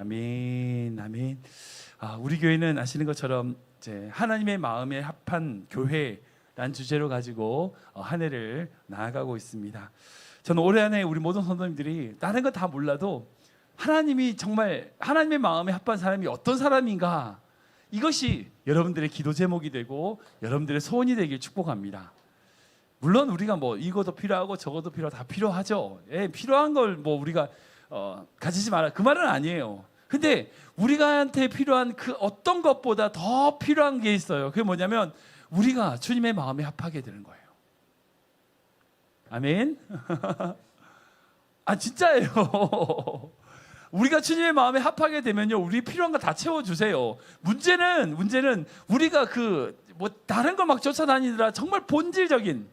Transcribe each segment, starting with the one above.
아멘, 아멘. 우리 교회는 아시는 것처럼 이제 하나님의 마음에 합한 교회란 주제로 가지고 한 해를 나아가고 있습니다. 저는 올해 안에 우리 모든 성도님들이 다른 거 다 몰라도 하나님이 정말 하나님의 마음에 합한 사람이 어떤 사람인가, 이것이 여러분들의 기도 제목이 되고 여러분들의 소원이 되길 축복합니다. 물론 우리가 뭐 이것도 필요하고 저것도 필요하고 다 필요하죠. 예, 필요한 걸 뭐 우리가 가지지 마라, 그 말은 아니에요. 근데 우리가한테 필요한 그 어떤 것보다 더 필요한 게 있어요. 그게 뭐냐면 우리가 주님의 마음에 합하게 되는 거예요. 아멘. 진짜예요. 우리가 주님의 마음에 합하게 되면요, 우리 필요한 거 다 채워주세요. 문제는 우리가 뭐 다른 걸 막 쫓아다니느라 정말 본질적인,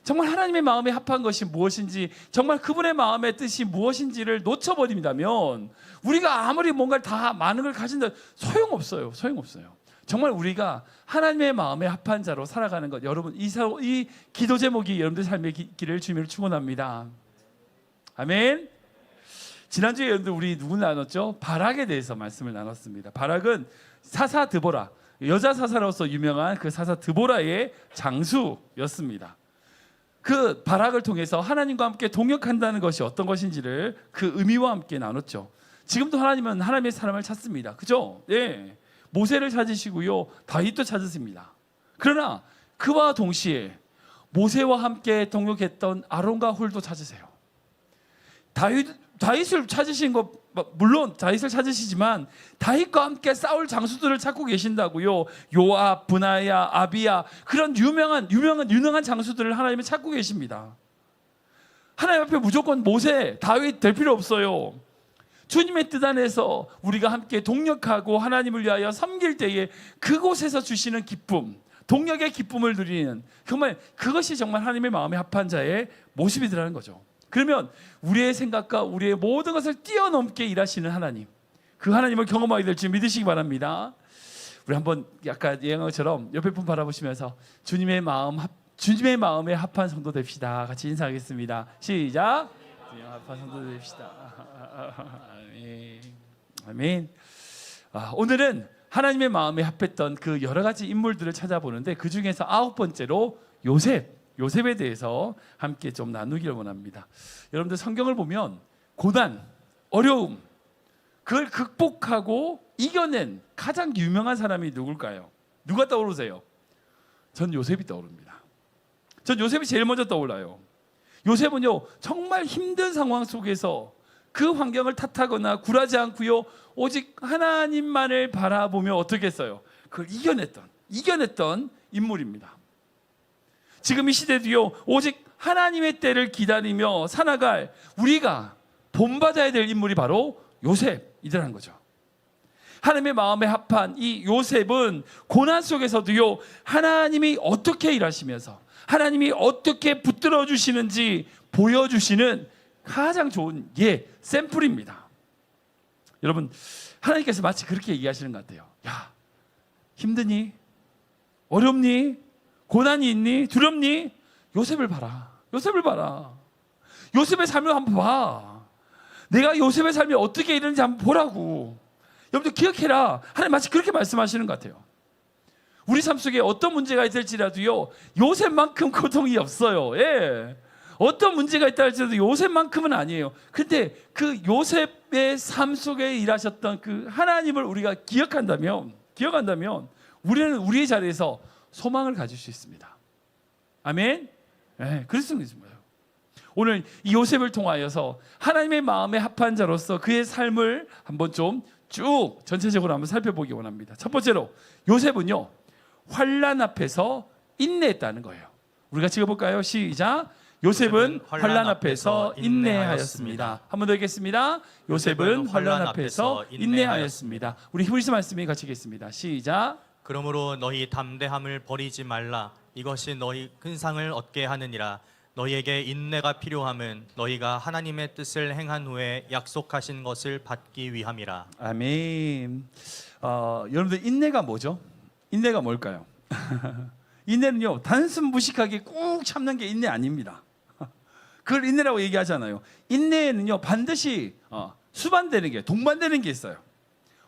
정말 하나님의 마음에 합한 것이 무엇인지, 정말 그분의 마음의 뜻이 무엇인지를 놓쳐버린다면 우리가 아무리 뭔가를 다 많은 걸 가진다 소용없어요. 정말 우리가 하나님의 마음에 합한 자로 살아가는 것, 여러분 이 기도 제목이 여러분들 삶의 길을 주님을 축원합니다. 아멘. 지난주에 여러분들 우리 누구 나눴죠? 바락에 대해서 말씀을 나눴습니다. 바락은 사사 드보라, 여자 사사로서 유명한 그 사사 드보라의 장수였습니다. 그 바락을 통해서 하나님과 함께 동역한다는 것이 어떤 것인지를 그 의미와 함께 나눴죠. 지금도 하나님은 하나님의 사람을 찾습니다. 그죠? 예. 모세를 찾으시고요, 다윗도 찾으십니다. 그러나 그와 동시에 모세와 함께 동역했던 아론과 홀도 찾으세요. 다윗을 찾으신 것, 물론 다윗을 찾으시지만 다윗과 함께 싸울 장수들을 찾고 계신다고요. 요압, 브나야, 아비야, 그런 유능한 장수들을 하나님이 찾고 계십니다. 하나님 앞에 무조건 모세, 다윗 될 필요 없어요. 주님의 뜻 안에서 우리가 함께 동역하고 하나님을 위하여 섬길 때에 그곳에서 주시는 기쁨, 동역의 기쁨을 누리는, 정말 그것이 정말 하나님의 마음에 합한 자의 모습이더라는 거죠. 그러면 우리의 생각과 우리의 모든 것을 뛰어넘게 일하시는 하나님, 그 하나님을 경험하게 될 줄 믿으시기 바랍니다. 우리 한번 약간 예언처럼 옆에 분 바라보시면서 주님의 마음에 합한 성도 됩시다. 같이 인사하겠습니다. 시작. 주님의 합한 성도 됩시다. 아멘. 오늘은 하나님의 마음에 합했던 그 여러 가지 인물들을 찾아보는데, 그 중에서 9번째로 요셉에 대해서 함께 좀 나누기를 원합니다. 여러분들 성경을 보면 고난, 어려움, 그걸 극복하고 이겨낸 가장 유명한 사람이 누굴까요? 누가 떠오르세요? 전 요셉이 떠오릅니다. 전 요셉이 제일 먼저 떠올라요. 요셉은요, 정말 힘든 상황 속에서 그 환경을 탓하거나 굴하지 않고요, 오직 하나님만을 바라보며 어떻게 했어요? 그걸 이겨냈던 인물입니다. 지금 이 시대도요, 오직 하나님의 때를 기다리며 살아갈 우리가 본받아야 될 인물이 바로 요셉이라는 거죠. 하나님의 마음에 합한 이 요셉은 고난 속에서도요, 하나님이 어떻게 일하시면서 하나님이 어떻게 붙들어 주시는지 보여주시는 가장 좋은 샘플입니다. 여러분, 하나님께서 마치 그렇게 얘기하시는 것 같아요. 야, 힘드니? 어렵니? 고난이 있니? 두렵니? 요셉을 봐라. 요셉의 삶을 한번 봐. 내가 요셉의 삶이 어떻게 이러는지 한번 보라고. 여러분들 기억해라. 하나님 마치 그렇게 말씀하시는 것 같아요. 우리 삶 속에 어떤 문제가 있을지라도요, 요셉만큼 고통이 없어요. 예. 어떤 문제가 있다 할지라도 요셉만큼은 아니에요. 근데 그 요셉의 삶 속에 일하셨던 그 하나님을 우리가 기억한다면 우리는 우리의 자리에서 소망을 가질 수 있습니다. 아멘. 네, 그럴 수 있습니다. 오늘 이 요셉을 통하여서 하나님의 마음에 합한 자로서 그의 삶을 한번 좀 쭉 전체적으로 한번 살펴보기 원합니다. 첫 번째로 요셉은요, 환난 앞에서 인내했다는 거예요. 우리가 찍어볼까요? 시작. 요셉은 환난 앞에서 인내하였습니다. 한 번 더 읽겠습니다. 요셉은 환난 앞에서 인내하였습니다. 우리 히브리서 말씀이 같이 읽겠습니다. 시작. 그러므로 너희 담대함을 버리지 말라. 이것이 너희 큰 상을 얻게 하느니라. 너희에게 인내가 필요함은 너희가 하나님의 뜻을 행한 후에 약속하신 것을 받기 위함이라. 아멘. 여러분들, 인내가 뭐죠? 인내가 뭘까요? 인내는요, 단순 무식하게 꾹 참는 게 인내 아닙니다. 그걸 인내라고 얘기하잖아요. 인내에는요, 반드시 수반되는 게, 동반되는 게 있어요.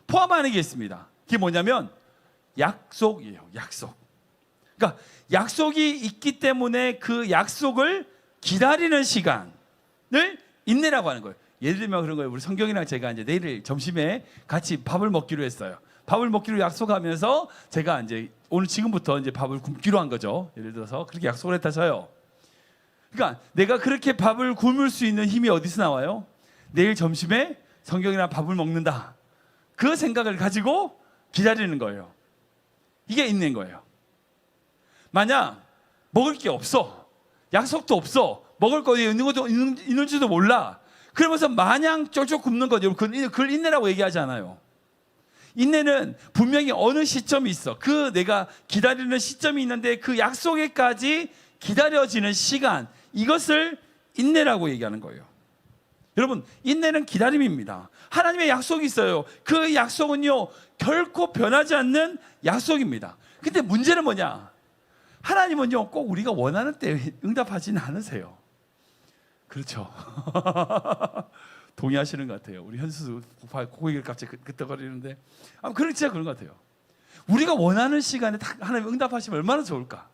포함하는 게 있습니다. 그게 뭐냐면 약속이에요. 약속. 그러니까 약속이 있기 때문에 그 약속을 기다리는 시간을 인내라고 하는 거예요. 예를 들면 그런 거예요. 우리 성경이랑 제가 이제 내일 점심에 같이 밥을 먹기로 했어요. 밥을 먹기로 약속하면서 제가 이제 오늘 지금부터 이제 밥을 굶기로 한 거죠. 예를 들어서 그렇게 약속을 했다 쳐요. 그러니까 내가 그렇게 밥을 굶을 수 있는 힘이 어디서 나와요? 내일 점심에 성경이랑 밥을 먹는다. 그 생각을 가지고 기다리는 거예요. 이게 있는 거예요. 만약 먹을 게 없어, 약속도 없어, 먹을 거 있는 것도 있는지도 몰라. 그러면서 마냥 쫄쫄 굶는 거죠. 그걸 인내라고 얘기하지 않아요. 인내는 분명히 어느 시점이 있어. 그 내가 기다리는 시점이 있는데 그 약속에까지 기다려지는 시간, 이것을 인내라고 얘기하는 거예요. 여러분, 인내는 기다림입니다. 하나님의 약속이 있어요. 그 약속은요, 결코 변하지 않는 약속입니다. 근데 문제는 뭐냐? 하나님은요, 꼭 우리가 원하는 때 응답하지는 않으세요. 그렇죠. 동의하시는 것 같아요. 우리 현수 고개를 갑자기 끄덕거리는데, 진짜 그런 것 같아요. 우리가 원하는 시간에 딱 하나님 응답하시면 얼마나 좋을까?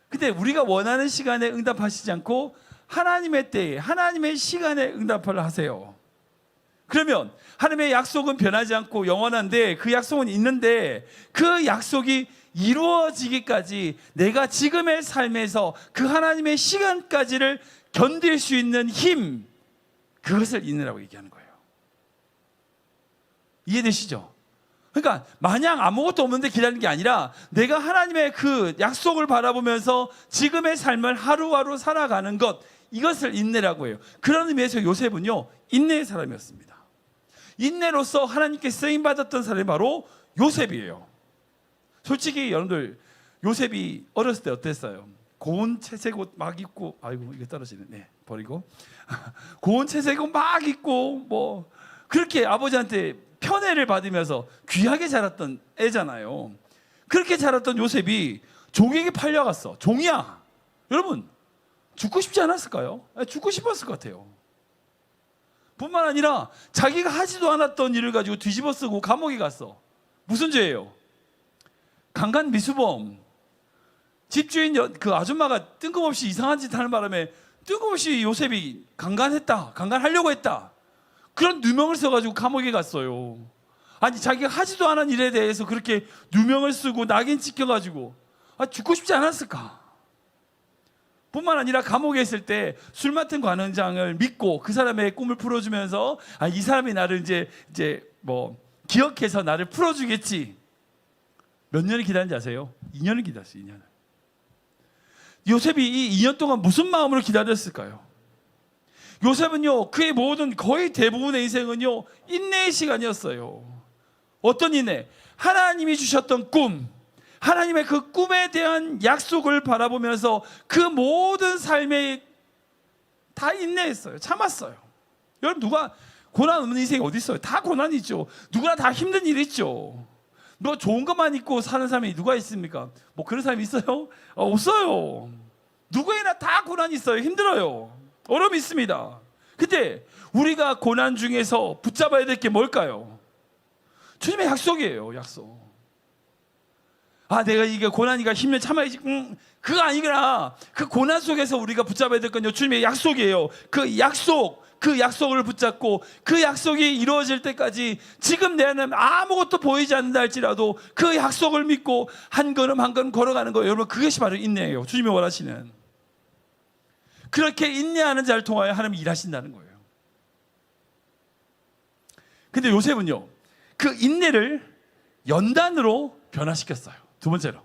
근데 우리가 원하는 시간에 응답하시지 않고 하나님의 때에, 하나님의 시간에 응답을 하세요. 그러면 하나님의 약속은 변하지 않고 영원한데, 그 약속은 있는데 그 약속이 이루어지기까지 내가 지금의 삶에서 그 하나님의 시간까지를 견딜 수 있는 힘, 그것을 인내라고 얘기하는 거예요. 이해되시죠? 그러니까 마냥 아무것도 없는데 기다리는 게 아니라 내가 하나님의 그 약속을 바라보면서 지금의 삶을 하루하루 살아가는 것, 이것을 인내라고 해요. 그런 의미에서 요셉은요, 인내의 사람이었습니다. 인내로서 하나님께 쓰임받았던 사람이 바로 요셉이에요. 솔직히 여러분들, 요셉이 어렸을 때 어땠어요? 고운 채색 옷 막 입고, 아이고 이게 떨어지네. 네, 버리고. 고운 채색 옷 막 입고 뭐 그렇게 아버지한테 편애를 받으면서 귀하게 자랐던 애잖아요. 그렇게 자랐던 요셉이 종에게 팔려갔어. 종이야. 여러분, 죽고 싶지 않았을까요? 죽고 싶었을 것 같아요. 뿐만 아니라 자기가 하지도 않았던 일을 가지고 뒤집어 쓰고 감옥에 갔어. 무슨 죄예요? 강간 미수범. 집주인 그 아줌마가 뜬금없이 이상한 짓 하는 바람에 뜬금없이 요셉이 강간하려고 했다. 그런 누명을 써가지고 감옥에 갔어요. 아니, 자기가 하지도 않은 일에 대해서 그렇게 누명을 쓰고 낙인 찍혀가지고 죽고 싶지 않았을까? 뿐만 아니라 감옥에 있을 때 술 맡은 관원장을 믿고 그 사람의 꿈을 풀어주면서 이 사람이 나를 이제 뭐 기억해서 나를 풀어주겠지. 몇 년을 기다린지 아세요? 2년을 기다렸어요. 2년을. 요셉이 이 2년 동안 무슨 마음으로 기다렸을까요? 요셉은요, 그의 모든 거의 대부분의 인생은요, 인내의 시간이었어요. 어떤 인내? 하나님이 주셨던 꿈, 하나님의 그 꿈에 대한 약속을 바라보면서 그 모든 삶에 다 인내했어요. 참았어요. 여러분, 누가 고난 없는 인생이 어디 있어요? 다 고난이 있죠. 누구나 다 힘든 일이 있죠. 뭐 좋은 것만 있고 사는 사람이 누가 있습니까? 뭐 그런 사람이 있어요? 없어요. 누구에나 다 고난이 있어요. 힘들어요. 어려움이 있습니다. 근데 우리가 고난 중에서 붙잡아야 될 게 뭘까요? 주님의 약속이에요. 약속. 내가 이게 고난이가 힘내 참아야지. 그거 아니구나. 그 고난 속에서 우리가 붙잡아야 될 건요, 주님의 약속이에요. 그 약속을 붙잡고 그 약속이 이루어질 때까지 지금 내 안에 아무것도 보이지 않는다 할지라도 그 약속을 믿고 한 걸음 한 걸음 걸어가는 거예요. 여러분, 그것이 바로 인내예요. 주님이 원하시는. 그렇게 인내하는 자를 통하여 하나님이 일하신다는 거예요. 근데 요셉은요, 그 인내를 연단으로 변화시켰어요. 두 번째로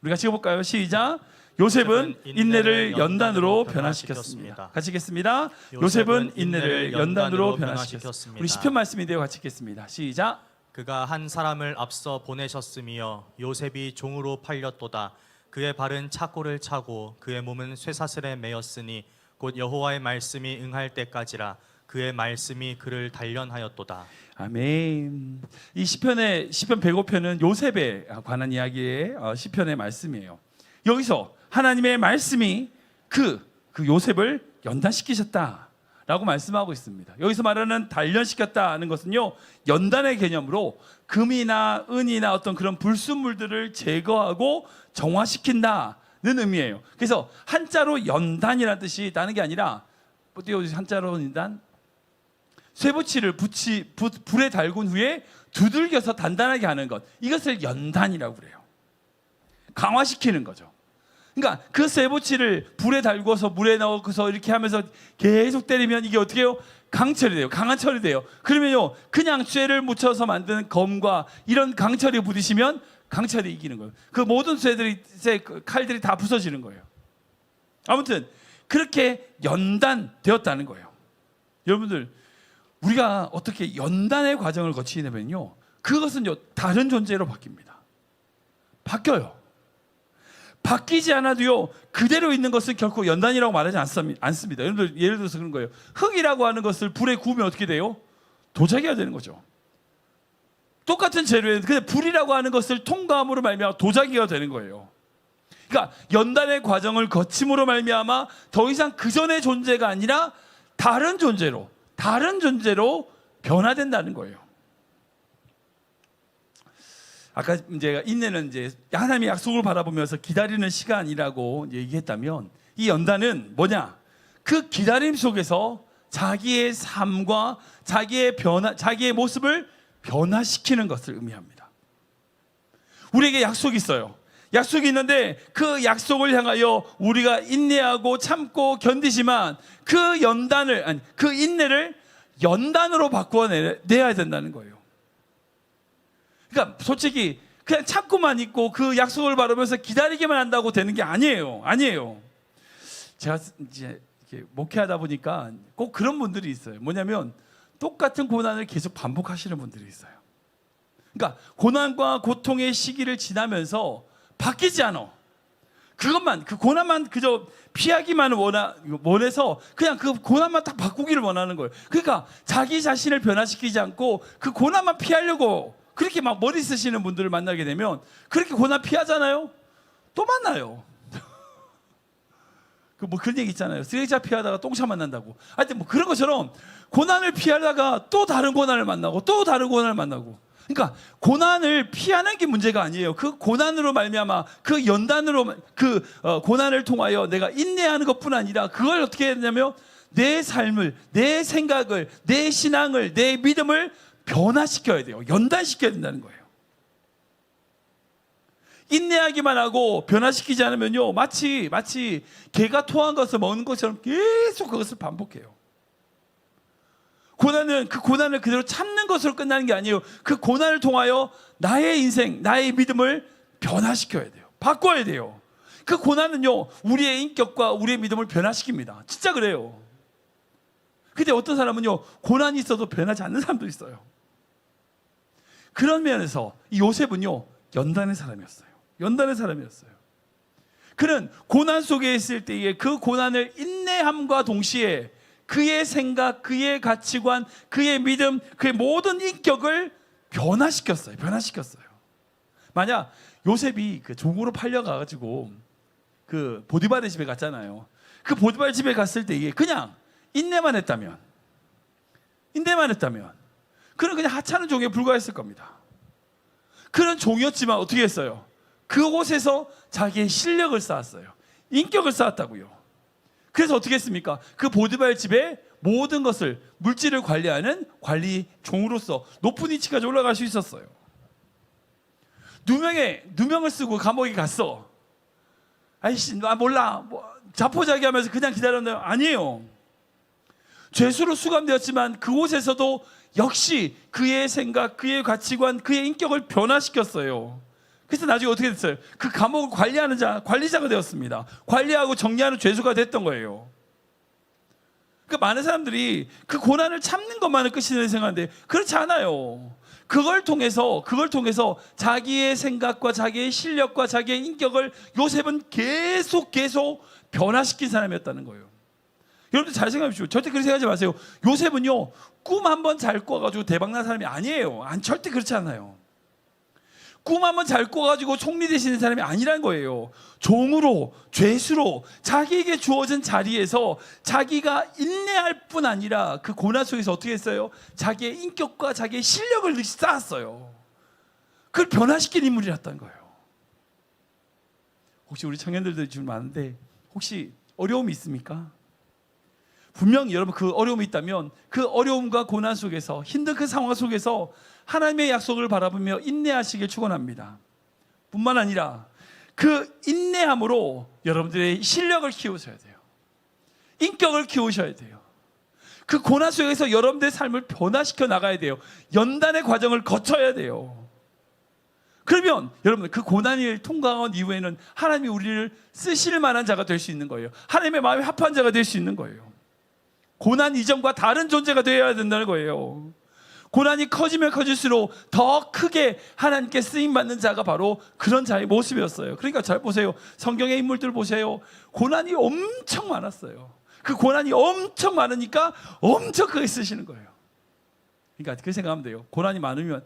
우리 같이 읽어볼까요? 시작. 요셉은 인내를 연단으로 변화시켰습니다. 같이 읽겠습니다. 요셉은 인내를 연단으로 변화시켰습니다. 우리 시편 말씀인데요, 같이 읽겠습니다. 시작. 그가 한 사람을 앞서 보내셨으며 요셉이 종으로 팔렸도다. 그의 발은 착고를 차고 그의 몸은 쇠사슬에 매였으니 곧 여호와의 말씀이 응할 때까지라. 그의 말씀이 그를 단련하였도다. 아멘. 이 시편 105편은 요셉에 관한 이야기의 시편의 말씀이에요. 여기서 하나님의 말씀이 그 요셉을 연단시키셨다라고 라고 말씀하고 있습니다. 여기서 말하는 단련시켰다는 것은요, 연단의 개념으로 금이나 은이나 어떤 그런 불순물들을 제거하고 정화시킨다는 의미예요. 그래서 한자로 연단이라는 뜻이 나는 게 아니라, 한자로 연단, 쇠붙이를 불에 달군 후에 두들겨서 단단하게 하는 것, 이것을 연단이라고 그래요. 강화시키는 거죠. 그러니까 그 쇠붙이를 불에 달궈서 물에 넣어서 이렇게 하면서 계속 때리면 이게 어떻게 해요? 강철이 돼요. 강한 철이 돼요. 그러면요, 그냥 쇠를 묻혀서 만든 검과 이런 강철이 부딪히면 강철이 이기는 거예요. 그 모든 칼들이 다 부서지는 거예요. 아무튼 그렇게 연단되었다는 거예요. 여러분들, 우리가 어떻게 연단의 과정을 거치냐면요, 그것은요 다른 존재로 바뀝니다. 바뀌어요. 바뀌지 않아도요, 그대로 있는 것은 결코 연단이라고 말하지 않습니다. 여러분들, 예를 들어서 그런 거예요. 흙이라고 하는 것을 불에 구우면 어떻게 돼요? 도자기가 되는 거죠. 똑같은 재료에 근데 불이라고 하는 것을 통과함으로 말미암아 도자기가 되는 거예요. 그러니까 연단의 과정을 거침으로 말미암아 더 이상 그 전의 존재가 아니라 다른 존재로 변화된다는 거예요. 아까 제가 인내는 이제 하나님의 약속을 바라보면서 기다리는 시간이라고 얘기했다면, 이 연단은 뭐냐? 그 기다림 속에서 자기의 삶과 자기의 모습을 변화시키는 것을 의미합니다. 우리에게 약속이 있어요. 약속이 있는데 그 약속을 향하여 우리가 인내하고 참고 견디지만 그 인내를 연단으로 바꾸어내야 된다는 거예요. 그러니까 솔직히 그냥 참고만 있고 그 약속을 바라면서 기다리기만 한다고 되는 게 아니에요. 제가 이제 이렇게 목회하다 보니까 꼭 그런 분들이 있어요. 뭐냐면 똑같은 고난을 계속 반복하시는 분들이 있어요. 그러니까 고난과 고통의 시기를 지나면서 바뀌지 않아. 그 고난만 그저 피하기만 원해서 그냥 그 고난만 딱 바꾸기를 원하는 거예요. 그러니까 자기 자신을 변화시키지 않고 그 고난만 피하려고 그렇게 막 머리 쓰시는 분들을 만나게 되면 그렇게 고난 피하잖아요. 또 만나요. 그런 얘기 있잖아요. 쓰레기차 피하다가 똥차 만난다고. 하여튼 그런 것처럼 고난을 피하다가 또 다른 고난을 만나고 또 다른 고난을 만나고. 그러니까 고난을 피하는 게 문제가 아니에요. 그 고난으로 말미암아 그 연단으로 고난을 통하여 내가 인내하는 것뿐 아니라 그걸 어떻게 해야 되냐면 내 삶을, 내 생각을, 내 신앙을, 내 믿음을 변화시켜야 돼요. 연단시켜야 된다는 거예요. 인내하기만 하고 변화시키지 않으면요, 마치 개가 토한 것을 먹는 것처럼 계속 그것을 반복해요. 그 고난을 그대로 참는 것으로 끝나는 게 아니에요. 그 고난을 통하여 나의 인생, 나의 믿음을 변화시켜야 돼요. 바꿔야 돼요. 그 고난은요, 우리의 인격과 우리의 믿음을 변화시킵니다. 진짜 그래요. 근데 어떤 사람은요, 고난이 있어도 변하지 않는 사람도 있어요. 그런 면에서 이 요셉은요, 연단의 사람이었어요. 그는 고난 속에 있을 때에 그 고난을 인내함과 동시에 그의 생각, 그의 가치관, 그의 믿음, 그의 모든 인격을 변화시켰어요. 만약 요셉이 그 종으로 팔려가가지고 그 보디발의 집에 갔잖아요. 그 보디발 집에 갔을 때에 그냥 인내만 했다면 그는 그냥 하찮은 종에 불과했을 겁니다. 그런 종이었지만 어떻게 했어요? 그곳에서 자기의 실력을 쌓았어요. 인격을 쌓았다고요. 그래서 어떻게 했습니까? 그 보디발 집의 모든 것을, 물질을 관리하는 관리 종으로서 높은 위치까지 올라갈 수 있었어요. 누명을 쓰고 감옥에 갔어. 아이씨, 나 몰라. 자포자기하면서 그냥 기다렸나요? 아니에요. 죄수로 수감되었지만 그곳에서도 역시 그의 생각, 그의 가치관, 그의 인격을 변화시켰어요. 그래서 나중에 어떻게 됐어요? 그 감옥을 관리하는 관리자가 되었습니다. 관리하고 정리하는 죄수가 됐던 거예요. 그러니까 많은 사람들이 그 고난을 참는 것만은 끝이라고 생각하는데 그렇지 않아요. 그걸 통해서 자기의 생각과 자기의 실력과 자기의 인격을 요셉은 계속 변화시킨 사람이었다는 거예요. 여러분들 잘 생각하십시오. 절대 그렇게 생각하지 마세요. 요셉은요, 꿈 한 번 잘 꿔가지고 대박난 사람이 아니에요. 절대 그렇지 않아요. 꿈 한번 잘 꿔가지고 총리 되시는 사람이 아니란 거예요. 종으로, 죄수로 자기에게 주어진 자리에서 자기가 인내할 뿐 아니라 그 고난 속에서 어떻게 했어요? 자기의 인격과 자기의 실력을 쌓았어요. 그걸 변화시킨 인물이었다는 거예요. 혹시 우리 청년들도 지금 많은데 혹시 어려움이 있습니까? 분명 여러분 그 어려움이 있다면 그 어려움과 고난 속에서 힘든 그 상황 속에서 하나님의 약속을 바라보며 인내하시길 축원합니다. 뿐만 아니라 그 인내함으로 여러분들의 실력을 키우셔야 돼요. 인격을 키우셔야 돼요. 그 고난 속에서 여러분들의 삶을 변화시켜 나가야 돼요. 연단의 과정을 거쳐야 돼요. 그러면 여러분 그 고난을 통과한 이후에는 하나님이 우리를 쓰실 만한 자가 될 수 있는 거예요. 하나님의 마음에 합한 자가 될 수 있는 거예요. 고난 이전과 다른 존재가 되어야 된다는 거예요. 고난이 커지면 커질수록 더 크게 하나님께 쓰임받는 자가 바로 그런 자의 모습이었어요. 그러니까 잘 보세요. 성경의 인물들 보세요. 고난이 엄청 많았어요. 그 고난이 엄청 많으니까 엄청 크게 쓰시는 거예요. 그러니까 그 생각하면 돼요. 고난이 많으면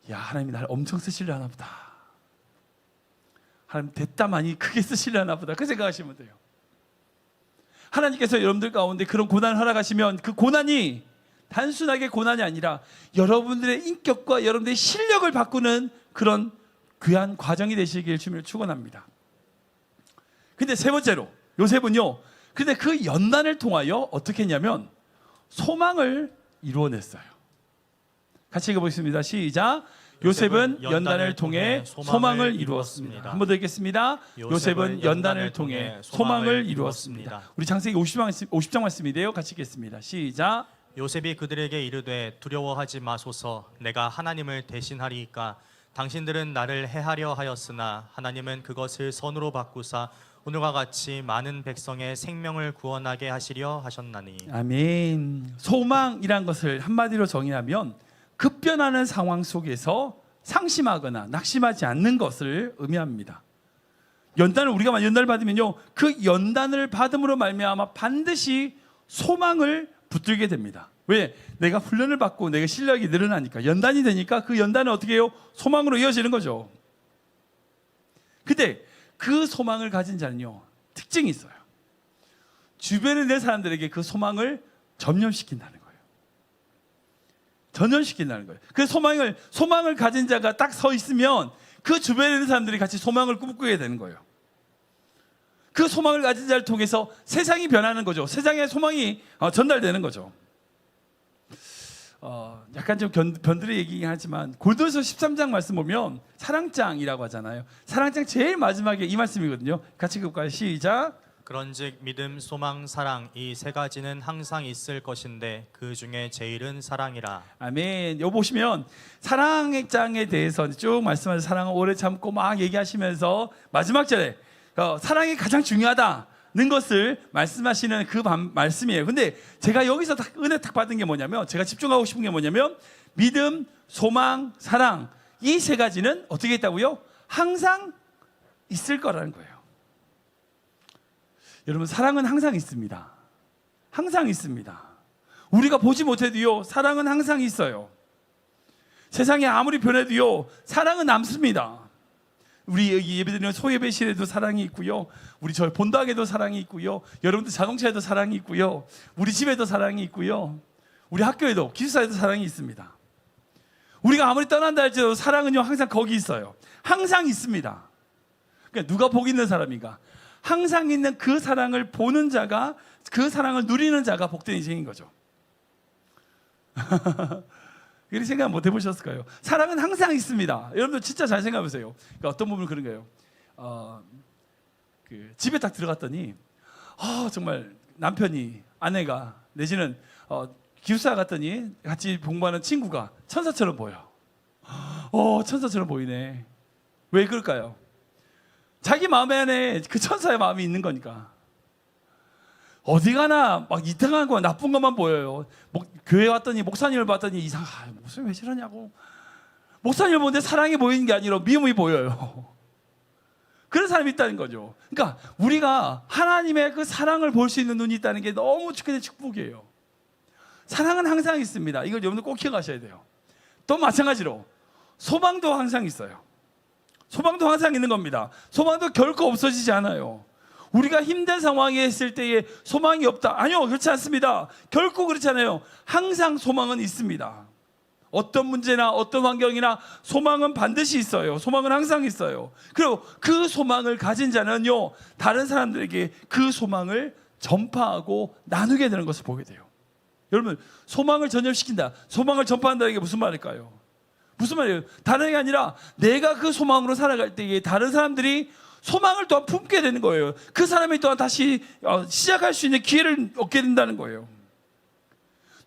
야, 하나님이 나를 엄청 쓰시려나 보다. 하나님 됐다 많이 크게 쓰시려나 보다. 그 생각하시면 돼요. 하나님께서 여러분들 가운데 그런 고난을 허락하시면 그 고난이 단순하게 고난이 아니라 여러분들의 인격과 여러분들의 실력을 바꾸는 그런 귀한 과정이 되시길 주님을 축원합니다. 근데 세 번째로 요셉은요. 근데 그 연단을 통하여 어떻게 했냐면 소망을 이루어냈어요. 같이 읽어보겠습니다. 시작. 요셉은 연단을 통해 소망을 이루었습니다. 한 번 더 읽겠습니다. 요셉은 연단을 통해 소망을 이루었습니다. 우리 창세기 50장 말씀인데요. 같이 읽겠습니다. 시작. 요셉이 그들에게 이르되 두려워하지 마소서. 내가 하나님을 대신하리이까. 당신들은 나를 해하려 하였으나 하나님은 그것을 선으로 바꾸사 오늘과 같이 많은 백성의 생명을 구원하게 하시려 하셨나니. 아멘. 소망이란 것을 한마디로 정의하면 급변하는 상황 속에서 상심하거나 낙심하지 않는 것을 의미합니다. 연단을 우리가 연단을 받으면요, 그 연단을 받음으로 말미암아 반드시 소망을 붙들게 됩니다. 왜? 내가 훈련을 받고 내가 실력이 늘어나니까 연단이 되니까 그 연단은 어떻게 해요? 소망으로 이어지는 거죠. 근데 그 소망을 가진 자는요 특징이 있어요. 주변에 있는 사람들에게 그 소망을 전염시킨다는 거예요. 전염시킨다는 거예요. 그 소망을 가진 자가 딱 서 있으면 그 주변에 있는 사람들이 같이 소망을 꿈꾸게 되는 거예요. 그 소망을 가진 자를 통해서 세상이 변하는 거죠. 세상에 소망이 전달되는 거죠. 약간 좀 변들의 얘기긴 하지만 골도서 13장 말씀 보면 사랑장이라고 하잖아요. 사랑장 제일 마지막에 이 말씀이거든요. 같이 읽을까요? 시작. 그런즉 믿음, 소망, 사랑 이 세 가지는 항상 있을 것인데 그 중에 제일은 사랑이라. 아멘. 요 보시면 사랑의 장에 대해서 쭉 말씀하셔서 사랑을 오래 참고 막 얘기하시면서 마지막 절에 사랑이 가장 중요하다는 것을 말씀하시는 그 말씀이에요. 근데 제가 여기서 은혜 탁 받은 게 뭐냐면 제가 집중하고 싶은 게 뭐냐면 믿음, 소망, 사랑 이 세 가지는 어떻게 있다고요? 항상 있을 거라는 거예요. 여러분 사랑은 항상 있습니다. 항상 있습니다. 우리가 보지 못해도요 사랑은 항상 있어요. 세상이 아무리 변해도요 사랑은 남습니다. 우리 여기 예배드리는 소예배실에도 사랑이 있고요. 우리 저희 본당에도 사랑이 있고요. 여러분들 자동차에도 사랑이 있고요. 우리 집에도 사랑이 있고요. 우리 학교에도 기숙사에도 사랑이 있습니다. 우리가 아무리 떠난다 할지라도 사랑은요 항상 거기 있어요. 항상 있습니다. 그러니까 누가 복 있는 사람인가? 항상 있는 그 사랑을 보는 자가 그 사랑을 누리는 자가 복된 인생인 거죠. 그렇게 생각 못 해보셨을까요? 사랑은 항상 있습니다. 여러분들 진짜 잘 생각해보세요. 그러니까 어떤 부분은 그런 거예요. 집에 딱 들어갔더니 정말 남편이 아내가 내지는 기숙사 갔더니 같이 공부하는 친구가 천사처럼 보여. 천사처럼 보이네. 왜 그럴까요? 자기 마음 안에 그 천사의 마음이 있는 거니까. 어디 가나 막 이상한 거 나쁜 것만 보여요. 교회 왔더니 목사님을 봤더니 목사님 왜 저러냐고. 목사님을 보는데 사랑이 보이는 게 아니라 미움이 보여요. 그런 사람이 있다는 거죠. 그러니까 우리가 하나님의 그 사랑을 볼 수 있는 눈이 있다는 게 너무 큰 축복이에요. 사랑은 항상 있습니다. 이걸 여러분들 꼭 기억하셔야 돼요. 또 마찬가지로 소망도 항상 있어요. 소망도 항상 있는 겁니다. 소망도 결코 없어지지 않아요. 우리가 힘든 상황에 있을 때에 소망이 없다. 아니요, 그렇지 않습니다. 결코 그렇지 않아요. 항상 소망은 있습니다. 어떤 문제나 어떤 환경이나 소망은 반드시 있어요. 소망은 항상 있어요. 그리고 그 소망을 가진 자는요, 다른 사람들에게 그 소망을 전파하고 나누게 되는 것을 보게 돼요. 여러분, 소망을 전염시킨다, 소망을 전파한다는 게 무슨 말일까요? 무슨 말이에요? 다른 게 아니라 내가 그 소망으로 살아갈 때에 다른 사람들이 소망을 또한 품게 되는 거예요. 그 사람이 또한 다시 시작할 수 있는 기회를 얻게 된다는 거예요.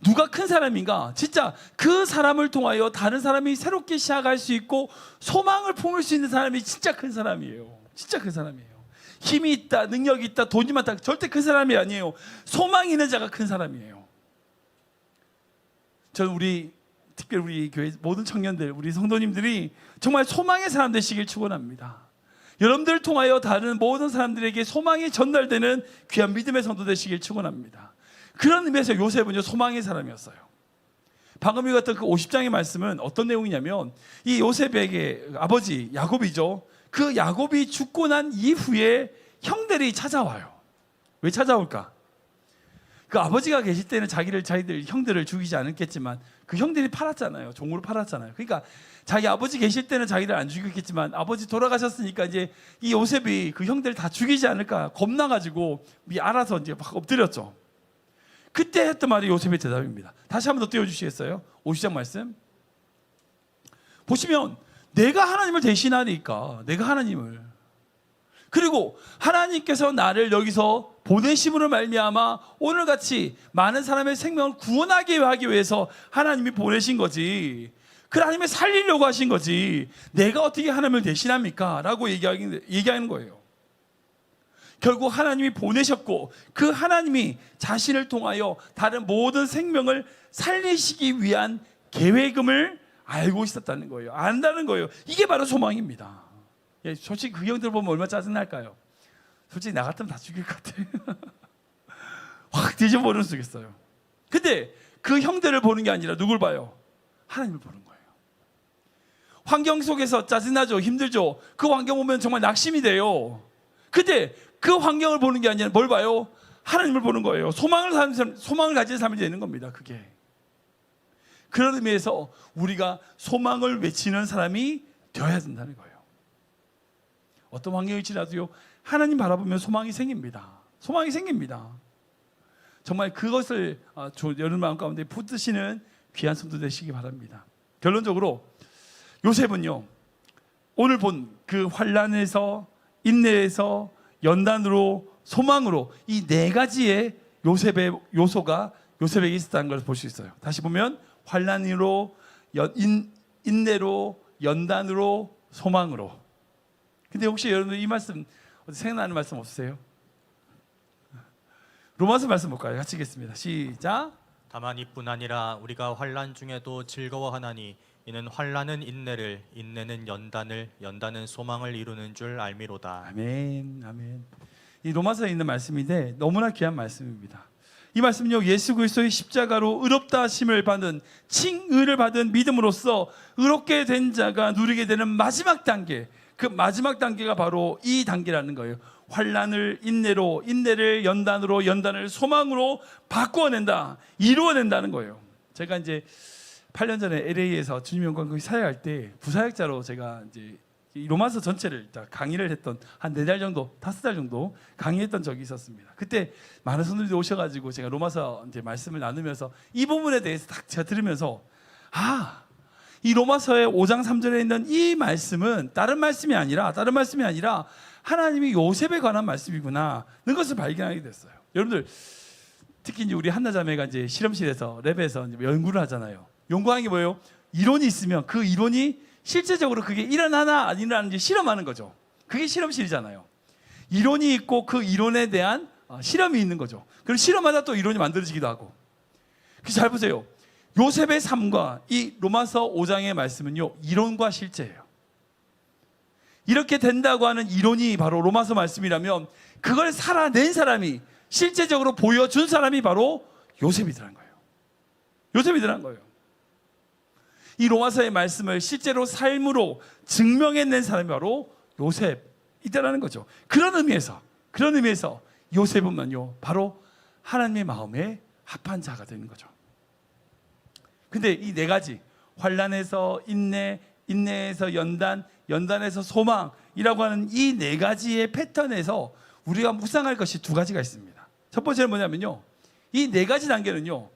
누가 큰 사람인가? 진짜 그 사람을 통하여 다른 사람이 새롭게 시작할 수 있고 소망을 품을 수 있는 사람이 진짜 큰 사람이에요. 진짜 큰 사람이에요. 힘이 있다, 능력이 있다, 돈이 많다, 절대 큰 사람이 아니에요. 소망이 있는 자가 큰 사람이에요. 저는 특별히 우리 교회 모든 청년들, 우리 성도님들이 정말 소망의 사람 되시길 축원합니다. 여러분들을 통하여 다른 모든 사람들에게 소망이 전달되는 귀한 믿음의 성도 되시길 축원합니다. 그런 의미에서 요셉은요, 소망의 사람이었어요. 방금 읽었던 그 50장의 말씀은 어떤 내용이냐면, 이 요셉에게 아버지 야곱이죠, 그 야곱이 죽고 난 이후에 형들이 찾아와요. 왜 찾아올까? 그 아버지가 계실 때는 자기들 형들을 죽이지 않았겠지만 그 형들이 팔았잖아요. 종으로 팔았잖아요. 그러니까 자기 아버지 계실 때는 자기를 안 죽였겠지만 아버지 돌아가셨으니까 이제 이 요셉이 그 형들 다 죽이지 않을까 겁나가지고 알아서 이제 막 엎드렸죠. 그때 했던 말이 요셉의 대답입니다. 다시 한 번 더 띄워주시겠어요? 50장 말씀 보시면, 내가 하나님을 대신하니까, 내가 하나님을, 그리고 하나님께서 나를 여기서 보내심으로 말미암아 오늘같이 많은 사람의 생명을 구원하게 하기 위해서 하나님이 보내신 거지, 그 하나님이 살리려고 하신 거지, 내가 어떻게 하나님을 대신합니까? 라고 얘기하는 거예요. 결국 하나님이 보내셨고 그 하나님이 자신을 통하여 다른 모든 생명을 살리시기 위한 계획임을 알고 있었다는 거예요. 안다는 거예요. 이게 바로 소망입니다. 솔직히 그 형들 보면 얼마나 짜증날까요? 솔직히 나 같으면 다 죽일 것 같아요. 확 뒤집어버리면 쓰겠어요. 근데 그 형들을 보는 게 아니라 누굴 봐요? 하나님을 보는 거예요. 환경 속에서 짜증나죠, 힘들죠. 그 환경 보면 정말 낙심이 돼요. 근데 그 환경을 보는 게 아니라 뭘 봐요? 하나님을 보는 거예요. 소망을 가진 삶이 되는 겁니다. 그게. 그런 의미에서 우리가 소망을 외치는 사람이 되어야 된다는 거예요. 어떤 환경이 지나도요, 하나님 바라보면 소망이 생깁니다. 소망이 생깁니다. 정말 그것을 여러분 마음 가운데 붙드시는 귀한 성도 되시기 바랍니다. 결론적으로 요셉은요, 오늘 본 그 환난에서, 인내에서, 연단으로, 소망으로, 이 네 가지의 요셉의 요소가 요셉에게 있었다는 걸 볼 수 있어요. 다시 보면 환난으로, 인내로, 연단으로, 소망으로. 근데 혹시 여러분들 이 말씀 생각나는 말씀 없으세요? 로마서 말씀 볼까요? 같이 읽겠습니다. 시작. 다만 이뿐 아니라 우리가 환난 중에도 즐거워하나니 이는 환난은 인내를, 인내는 연단을, 연단은 소망을 이루는 줄 알미로다. 아멘, 아멘. 이 로마서에 있는 말씀인데 너무나 귀한 말씀입니다. 이 말씀은요, 예수 그리스도의 십자가로 의롭다 하심을 받은, 칭의를 받은 믿음으로써 의롭게 된 자가 누리게 되는 마지막 단계, 그 마지막 단계가 바로 이 단계라는 거예요. 환난을 인내로, 인내를 연단으로, 연단을 소망으로 바꾸어낸다, 이루어낸다는 거예요. 제가 이제 8년 전에 LA에서 주님 영광 사역할 때 부사역자로 제가 이제 이 로마서 전체를 강의를 했던 한 4달 정도, 5달 정도 강의했던 적이 있었습니다. 그때 많은 성도들이 오셔가지고 제가 로마서 이제 말씀을 나누면서 이 부분에 대해서 딱 제가 들으면서, 이 로마서의 5장 3절에 있는 이 말씀은 다른 말씀이 아니라 하나님이 요셉에 관한 말씀이구나 는 것을 발견하게 됐어요. 여러분들 특히 이제 우리 한나자매가 이제 실험실에서 랩에서 이제 연구를 하잖아요. 연구하는 게 뭐예요? 이론이 있으면 그 이론이 실제적으로 그게 일어나나 안 일어나는지 실험하는 거죠. 그게 실험실이잖아요. 이론이 있고 그 이론에 대한 실험이 있는 거죠. 그리고 실험하다 또 이론이 만들어지기도 하고. 그래서 잘 보세요. 요셉의 삶과 이 로마서 5장의 말씀은요, 이론과 실제예요. 이렇게 된다고 하는 이론이 바로 로마서 말씀이라면 그걸 살아낸 사람이, 실제적으로 보여준 사람이 바로 요셉이더란 거예요. 요셉이더란 거예요. 이 로마서의 말씀을 실제로 삶으로 증명해낸 사람이 바로 요셉이다라는 거죠. 그런 의미에서 요셉은요 바로 하나님의 마음에 합한 자가 되는 거죠. 근데 이 네 가지, 환난에서 인내, 인내에서 연단, 연단에서 소망이라고 하는 이 네 가지의 패턴에서 우리가 묵상할 것이 두 가지가 있습니다. 첫 번째는 뭐냐면요, 이 네 가지 단계는요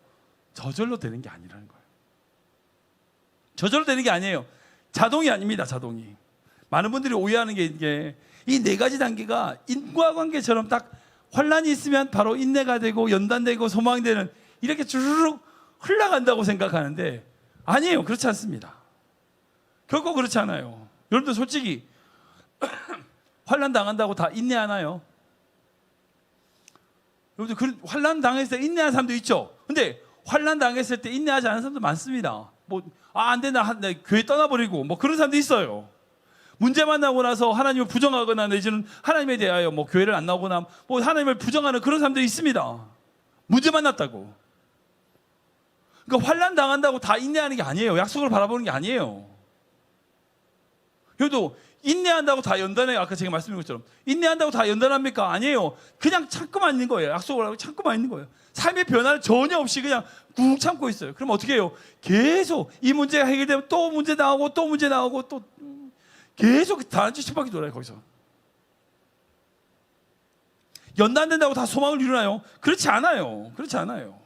저절로 되는 게 아니라는 거예요. 저절로 되는 게 아니에요. 자동이 아닙니다. 자동이. 많은 분들이 오해하는 게 이게 이 네 가지 단계가 인과관계처럼 딱 환난이 있으면 바로 인내가 되고 연단되고 소망되는, 이렇게 주르륵 흘러간다고 생각하는데 아니에요. 그렇지 않습니다. 결코 그렇지 않아요. 여러분들 솔직히 환난 당한다고 다 인내하나요? 여러분들 환난 당했을 때 인내하는 사람도 있죠. 근데 환난 당했을 때 인내하지 않는 사람도 많습니다. 안 돼, 나 교회 떠나버리고 그런 사람도 있어요. 문제 만나고 나서 하나님을 부정하거나 내지는 하나님에 대하여 교회를 안 나오거나 하나님을 부정하는 그런 사람들이 있습니다. 문제 만났다고. 그러니까 환난 당한다고 다 인내하는 게 아니에요. 약속을 바라보는 게 아니에요. 그래도 인내한다고 다 연단해요. 아까 제가 말씀드린 것처럼 인내한다고 다 연단합니까? 아니에요. 그냥 참고만 있는 거예요. 약속을 하고 참고만 있는 거예요. 삶의 변화를 전혀 없이 그냥 꾹 참고 있어요. 그럼 어떻게 해요? 계속 이 문제가 해결되면 또 문제 나오고 또 문제 나오고 또 계속 다른 칠바퀴 돌아요. 거기서 연단된다고 다 소망을 이루나요? 그렇지 않아요. 그렇지 않아요.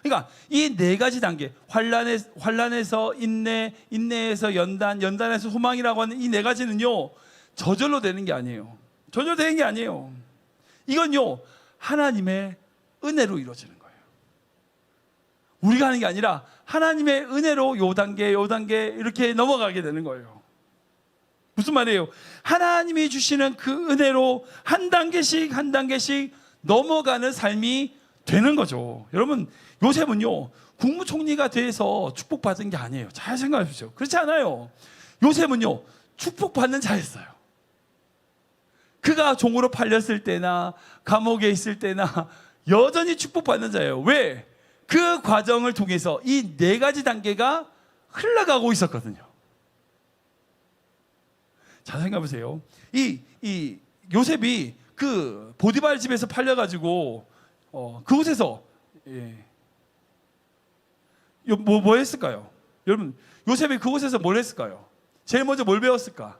그러니까 이 네 가지 단계, 환난에서 인내, 인내에서 연단, 연단에서 소망이라고 하는 이 네 가지는요 저절로 되는 게 아니에요. 저절로 되는 게 아니에요. 이건요 하나님의 은혜로 이루어지는 거예요. 우리가 하는 게 아니라 하나님의 은혜로 요 단계 이렇게 넘어가게 되는 거예요. 무슨 말이에요? 하나님이 주시는 그 은혜로 한 단계씩 넘어가는 삶이 되는 거죠. 여러분, 요셉은요 국무총리가 돼서 축복받은 게 아니에요. 잘 생각해 보세요. 그렇지 않아요. 요셉은요 축복받는 자였어요. 그가 종으로 팔렸을 때나 감옥에 있을 때나 여전히 축복받는 자예요. 왜? 그 과정을 통해서 이 네 가지 단계가 흘러가고 있었거든요. 잘 생각해 보세요. 이 요셉이 그 보디발 집에서 팔려가지고 그곳에서 뭐 했을까요? 여러분, 요셉이 그곳에서 뭘 했을까요? 제일 먼저 뭘 배웠을까?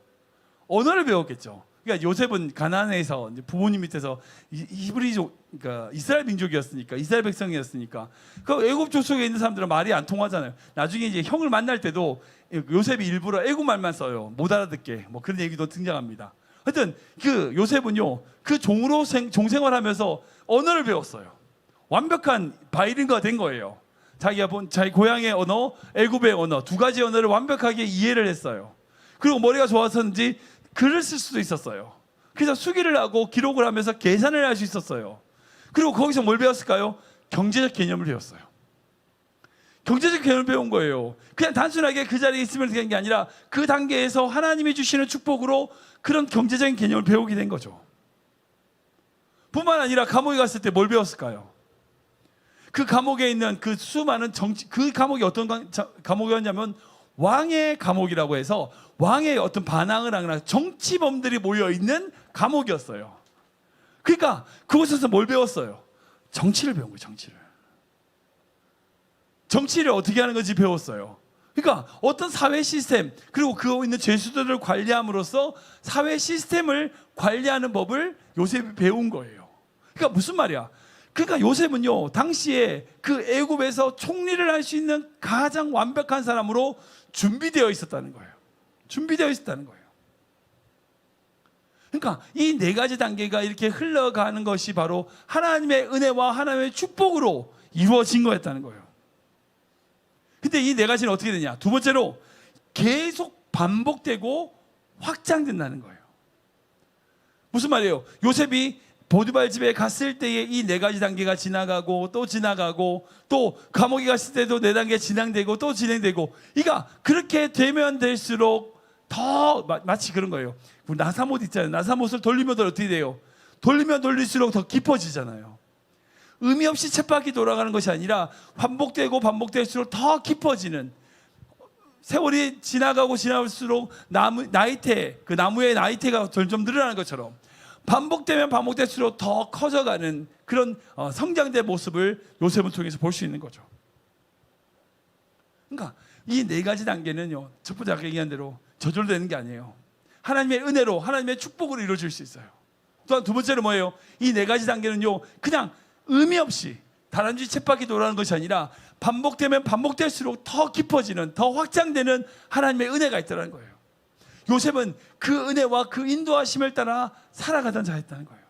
언어를 배웠겠죠. 그러니까 요셉은 가나안에서 부모님 밑에서 히브리족, 그러니까 이스라엘 민족이었으니까, 이스라엘 백성이었으니까 그 애굽 족속에 있는 사람들은 말이 안 통하잖아요. 나중에 이제 형을 만날 때도 요셉이 일부러 애굽 말만 써요. 못 알아듣게. 그런 얘기도 등장합니다. 하여튼 그 요셉은요 그 종으로 종생활하면서 언어를 배웠어요. 완벽한 바이링거가 된 거예요. 자기가 본 자기 고향의 언어, 애굽의 언어, 두 가지 언어를 완벽하게 이해를 했어요. 그리고 머리가 좋아서인지 글을 쓸 수도 있었어요. 그래서 수기를 하고 기록을 하면서 계산을 할 수 있었어요. 그리고 거기서 뭘 배웠을까요? 경제적 개념을 배웠어요. 경제적 개념을 배운 거예요. 그냥 단순하게 그 자리에 있으면 되는 게 아니라 그 단계에서 하나님이 주시는 축복으로 그런 경제적인 개념을 배우게 된 거죠. 뿐만 아니라 감옥에 갔을 때 뭘 배웠을까요? 그 감옥에 있는 그 수많은 그 감옥이 어떤 감옥이었냐면 왕의 감옥이라고 해서 왕의 어떤 반항을 하거나 정치범들이 모여있는 감옥이었어요. 그러니까 그곳에서 뭘 배웠어요? 정치를 배운 거예요. 정치를 어떻게 하는 건지 배웠어요. 그러니까 어떤 사회 시스템, 그리고 그 있는 죄수들을 관리함으로써 사회 시스템을 관리하는 법을 요셉이 배운 거예요. 그러니까 무슨 말이야? 그러니까 요셉은요 당시에 그 애굽에서 총리를 할 수 있는 가장 완벽한 사람으로 준비되어 있었다는 거예요. 그러니까 이 네 가지 단계가 이렇게 흘러가는 것이 바로 하나님의 은혜와 하나님의 축복으로 이루어진 거였다는 거예요. 근데 이 네 가지는 어떻게 되냐? 두 번째로 계속 반복되고 확장된다는 거예요. 무슨 말이에요? 요셉이 보디발 집에 갔을 때에 이 네 가지 단계가 지나가고 또 감옥에 갔을 때도 네 단계 진행되고 또 진행되고, 그러니까 그렇게 되면 될수록 더 마치 그런 거예요. 나사못 있잖아요. 나사못을 돌리면 어떻게 돼요? 돌리면 돌릴수록 더 깊어지잖아요. 의미 없이 쳇바퀴 돌아가는 것이 아니라 반복될수록 더 깊어지는, 세월이 지나가고 지날수록 그 나무의 나이테가 점점 늘어나는 것처럼 반복되면 반복될수록 더 커져가는 그런 성장된 모습을 요셉을 통해서 볼 수 있는 거죠. 그러니까 이 네 가지 단계는요, 첫 번째 아까 얘기한 대로 저절로 되는 게 아니에요. 하나님의 은혜로, 하나님의 축복으로 이루어질 수 있어요. 또한 두 번째는 뭐예요? 이 네 가지 단계는요, 그냥 의미 없이 다람쥐 쳇바퀴 돌아가는 것이 아니라 반복되면 반복될수록 더 깊어지는, 더 확장되는 하나님의 은혜가 있다는 거예요. 요셉은 그 은혜와 그 인도하심을 따라 살아가던 자였다는 거예요.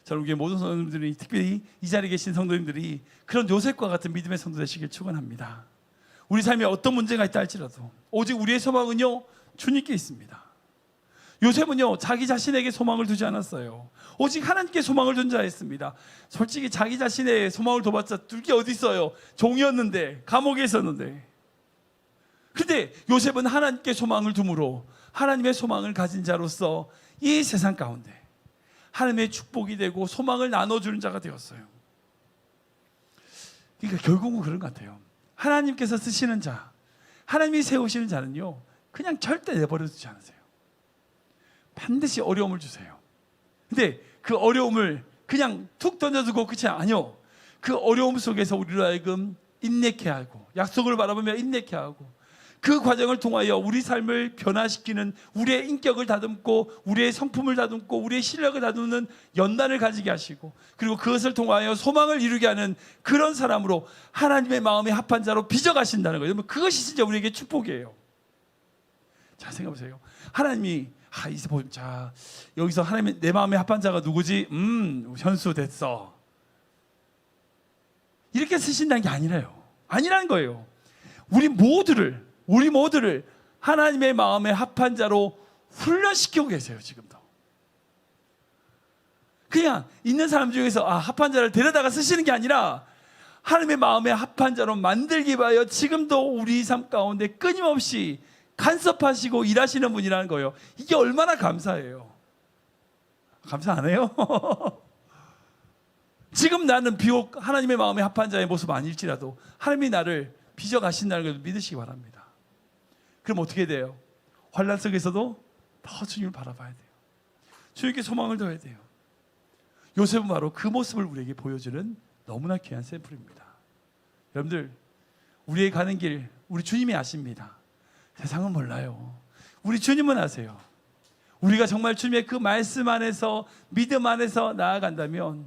저는 우리 모든 성도님들이, 특별히 이 자리에 계신 성도님들이 그런 요셉과 같은 믿음의 성도 되시길 축원합니다. 우리 삶에 어떤 문제가 있다 할지라도 오직 우리의 소망은요, 주님께 있습니다. 요셉은요, 자기 자신에게 소망을 두지 않았어요. 오직 하나님께 소망을 둔 자였습니다. 솔직히 자기 자신의 소망을 둬봤자 둘 게 어디 있어요? 종이었는데, 감옥에 있었는데. 그런데 요셉은 하나님께 소망을 둠으로 하나님의 소망을 가진 자로서 이 세상 가운데 하나님의 축복이 되고 소망을 나눠주는 자가 되었어요. 그러니까 결국은 그런 것 같아요. 하나님께서 쓰시는 자, 하나님이 세우시는 자는요, 그냥 절대 내버려 두지 않으세요. 반드시 어려움을 주세요. 근데 그 어려움을 그냥 툭 던져두고 끝이 아니요. 그 어려움 속에서 우리로 하여금 인내케 하고, 약속을 바라보며 인내케 하고, 그 과정을 통하여 우리 삶을 변화시키는, 우리의 인격을 다듬고 우리의 성품을 다듬고 우리의 실력을 다듬는 연단을 가지게 하시고, 그리고 그것을 통하여 소망을 이루게 하는 그런 사람으로 하나님의 마음에 합한 자로 빚어가신다는 거예요. 그것이 진짜 우리에게 축복이에요. 자, 생각해보세요. 하나님이 자, 여기서 하나님의 내 마음에 합한 자가 누구지? 현수 됐어. 이렇게 쓰신다는 게 아니라는 거예요. 우리 모두를 하나님의 마음에 합한 자로 훈련시키고 계세요. 지금도 그냥 있는 사람 중에서 합한 자를 데려다가 쓰시는 게 아니라 하나님의 마음에 합한 자로 만들기 위하여 지금도 우리 삶 가운데 끊임없이 간섭하시고 일하시는 분이라는 거예요. 이게 얼마나 감사해요. 감사 안 해요? 지금 나는 비록 하나님의 마음에 합한 자의 모습 아닐지라도 하나님이 나를 빚어가신다는 걸 믿으시기 바랍니다. 그럼 어떻게 돼요? 환난 속에서도 더 주님을 바라봐야 돼요. 주님께 소망을 둬야 돼요. 요셉은 바로 그 모습을 우리에게 보여주는 너무나 귀한 샘플입니다. 여러분들, 우리의 가는 길 우리 주님이 아십니다. 세상은 몰라요. 우리 주님은 아세요. 우리가 정말 주님의 그 말씀 안에서, 믿음 안에서 나아간다면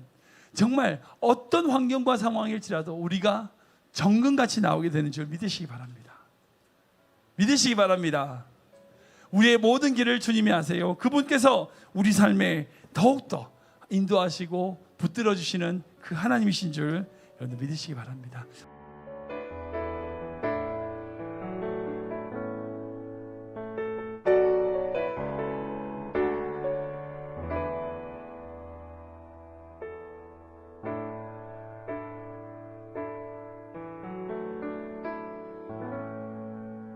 정말 어떤 환경과 상황일지라도 우리가 정금같이 나오게 되는 줄 믿으시기 바랍니다. 믿으시기 바랍니다. 우리의 모든 길을 주님이 아세요. 그분께서 우리 삶에 더욱더 인도하시고 붙들어 주시는 그 하나님이신 줄 여러분 믿으시기 바랍니다.